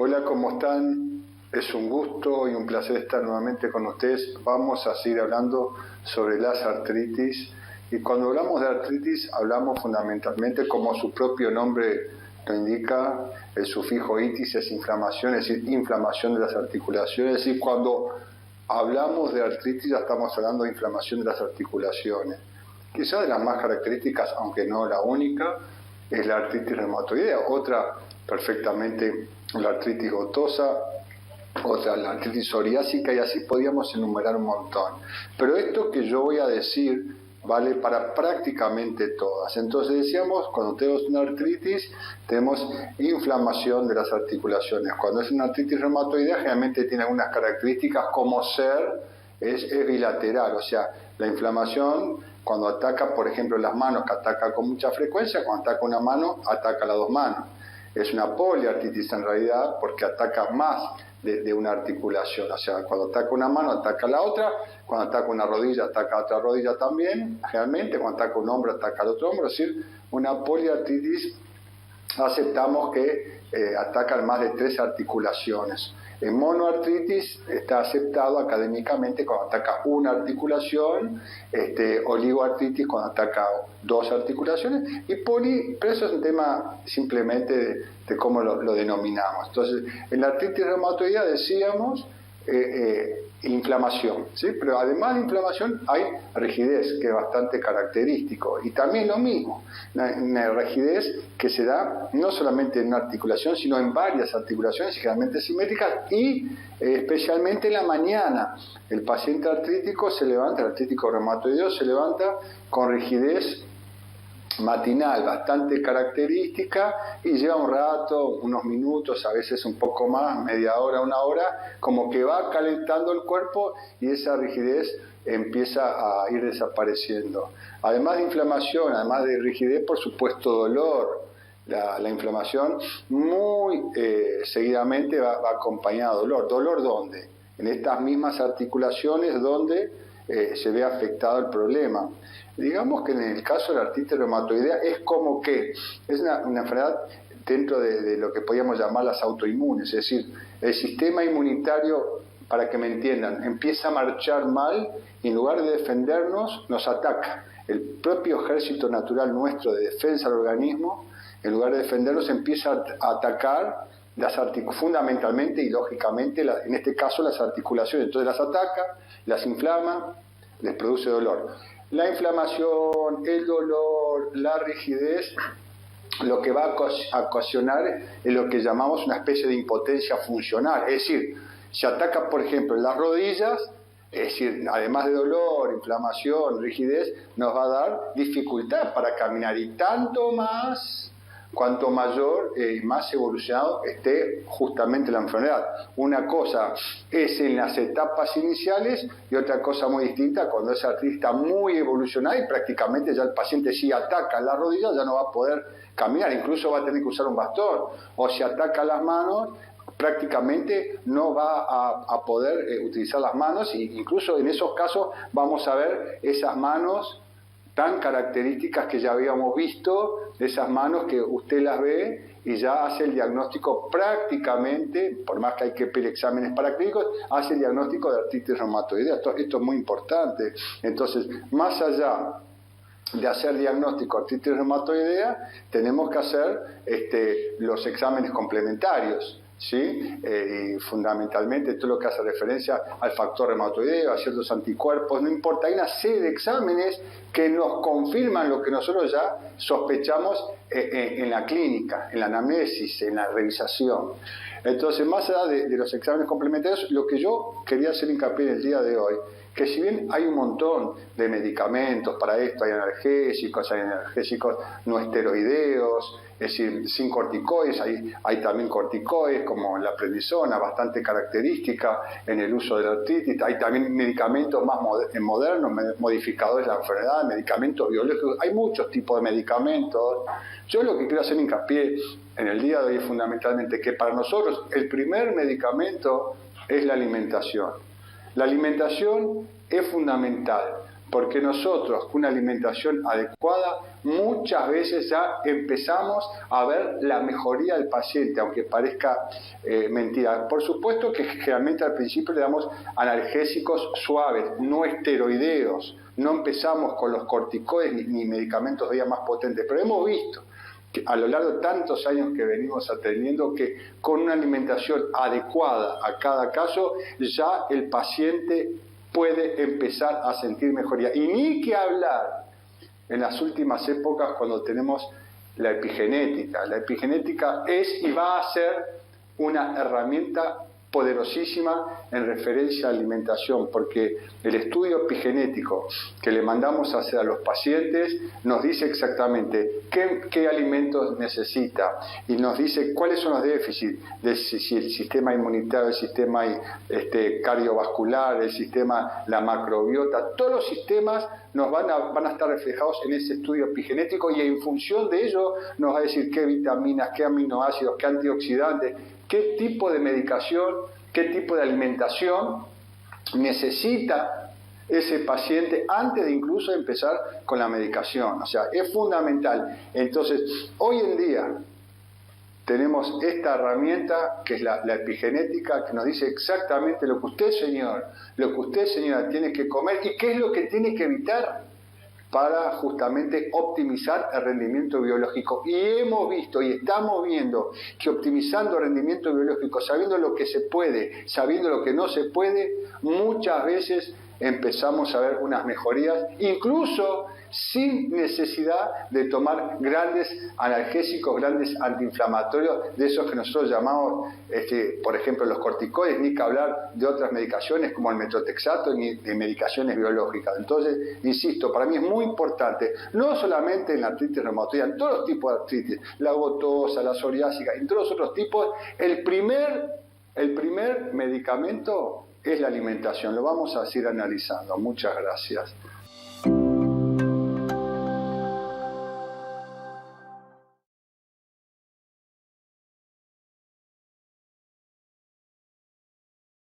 Hola, ¿cómo están? Es un gusto y un placer estar nuevamente con ustedes. Vamos a seguir hablando sobre las artritis. Y cuando hablamos de artritis, hablamos fundamentalmente, como su propio nombre lo indica, el sufijo itis es inflamación, es decir, inflamación de las articulaciones. Es decir, cuando hablamos de artritis, ya estamos hablando de inflamación de las articulaciones. Quizás de las más características, aunque no la única, es la artritis reumatoidea. Otra, perfectamente, la artritis gotosa, otra, la artritis psoriásica, y así podíamos enumerar un montón. Pero esto que yo voy a decir vale para prácticamente todas. Entonces decíamos, cuando tenemos una artritis, tenemos inflamación de las articulaciones. Cuando es una artritis reumatoidea, generalmente tiene algunas características, como es bilateral, o sea, la inflamación cuando ataca, por ejemplo, las manos, que ataca con mucha frecuencia, cuando ataca una mano, ataca las dos manos. Es una poliartritis en realidad, porque ataca más de una articulación. O sea, cuando ataca una mano, ataca la otra. Cuando ataca una rodilla, ataca otra rodilla también. Realmente, cuando ataca un hombro, ataca al otro hombro. Es decir, una poliartritis aceptamos que atacan más de 3 articulaciones. En monoartritis está aceptado académicamente cuando ataca una articulación, oligoartritis cuando ataca 2 articulaciones, y pero eso es un tema simplemente de cómo lo denominamos. Entonces, en la artritis reumatoidea decíamos inflamación, ¿sí? Pero además de inflamación hay rigidez, que es bastante característico, y también lo mismo, una rigidez que se da no solamente en una articulación, sino en varias articulaciones, generalmente simétricas, y especialmente en la mañana. El paciente artrítico se levanta, el artrítico reumatoideo se levanta con rigidez matinal bastante característica, y lleva un rato, unos minutos, a veces un poco más, media hora, una hora, como que va calentando el cuerpo y esa rigidez empieza a ir desapareciendo. Además de inflamación, además de rigidez, por supuesto dolor. La inflamación muy seguidamente va acompañada de dolor. ¿Dolor dónde? En estas mismas articulaciones donde se ve afectado el problema. Digamos que en el caso de la artritis reumatoidea es como que es una enfermedad dentro de lo que podríamos llamar las autoinmunes, es decir, el sistema inmunitario, para que me entiendan, empieza a marchar mal y en lugar de defendernos nos ataca. El propio ejército natural nuestro de defensa del organismo, en lugar de defendernos, empieza a atacar fundamentalmente y lógicamente, en este caso, las articulaciones. Entonces las ataca, las inflama, les produce dolor. La inflamación, el dolor, la rigidez, lo que va a ocasionar es lo que llamamos una especie de impotencia funcional. Es decir, se ataca, por ejemplo, en las rodillas, es decir, además de dolor, inflamación, rigidez, nos va a dar dificultad para caminar, y tanto más cuanto mayor y más evolucionado esté justamente la enfermedad. Una cosa es en las etapas iniciales y otra cosa muy distinta cuando esa artritis está muy evolucionada y prácticamente ya el paciente, si ataca la rodilla, ya no va a poder caminar, incluso va a tener que usar un bastón, o si ataca las manos, prácticamente no va a poder utilizar las manos, e incluso en esos casos vamos a ver esas manos tan características que ya habíamos visto, esas manos que usted las ve y ya hace el diagnóstico prácticamente, por más que hay que pedir exámenes paraclínicos, hace el diagnóstico de artritis reumatoidea. Esto es muy importante. Entonces, más allá de hacer diagnóstico de artritis reumatoidea, tenemos que hacer los exámenes complementarios, ¿sí? Y fundamentalmente todo lo que hace referencia al factor reumatoideo, a ciertos anticuerpos, no importa, hay una serie de exámenes que nos confirman lo que nosotros ya sospechamos en la clínica, en la anamnesis, en la revisación. Entonces, más allá de los exámenes complementarios, lo que yo quería hacer hincapié en el día de hoy, que si bien hay un montón de medicamentos para esto, hay analgésicos no esteroideos, es decir, sin corticoides, hay también corticoides como la prednisona, bastante característica en el uso de la artritis, hay también medicamentos más modernos, modificadores de la enfermedad, medicamentos biológicos, hay muchos tipos de medicamentos. Yo lo que quiero hacer hincapié en el día de hoy es fundamentalmente que para nosotros el primer medicamento es la alimentación. La alimentación es fundamental porque nosotros con una alimentación adecuada muchas veces ya empezamos a ver la mejoría del paciente, aunque parezca mentira. Por supuesto que generalmente al principio le damos analgésicos suaves, no esteroideos, no empezamos con los corticoides ni medicamentos todavía más potentes, pero hemos visto que a lo largo de tantos años que venimos atendiendo que con una alimentación adecuada a cada caso ya el paciente puede empezar a sentir mejoría. Y ni que hablar en las últimas épocas cuando tenemos la epigenética. La epigenética es y va a ser una herramienta poderosísima en referencia a alimentación, porque el estudio epigenético que le mandamos a hacer a los pacientes nos dice exactamente qué alimentos necesita y nos dice cuáles son los déficits del sistema inmunitario, el sistema cardiovascular, el sistema, la macrobiota, todos los sistemas nos van a estar reflejados en ese estudio epigenético y en función de ello nos va a decir qué vitaminas, qué aminoácidos, qué antioxidantes, qué tipo de medicación, qué tipo de alimentación necesita ese paciente antes de incluso empezar con la medicación. O sea, es fundamental. Entonces, hoy en día tenemos esta herramienta que es la epigenética, que nos dice exactamente lo que usted, señor, lo que usted, señora, tiene que comer y qué es lo que tiene que evitar para justamente optimizar el rendimiento biológico. Y hemos visto y estamos viendo que optimizando el rendimiento biológico, sabiendo lo que se puede, sabiendo lo que no se puede, muchas veces empezamos a ver unas mejorías, incluso sin necesidad de tomar grandes analgésicos, grandes antiinflamatorios, de esos que nosotros llamamos, por ejemplo, los corticoides, ni que hablar de otras medicaciones como el metotrexato, ni de medicaciones biológicas. Entonces, insisto, para mí es muy importante, no solamente en la artritis reumatoidea, en todos los tipos de artritis, la gotosa, la psoriásica, en todos los otros tipos, el primer medicamento es la alimentación. Lo vamos a seguir analizando. Muchas gracias.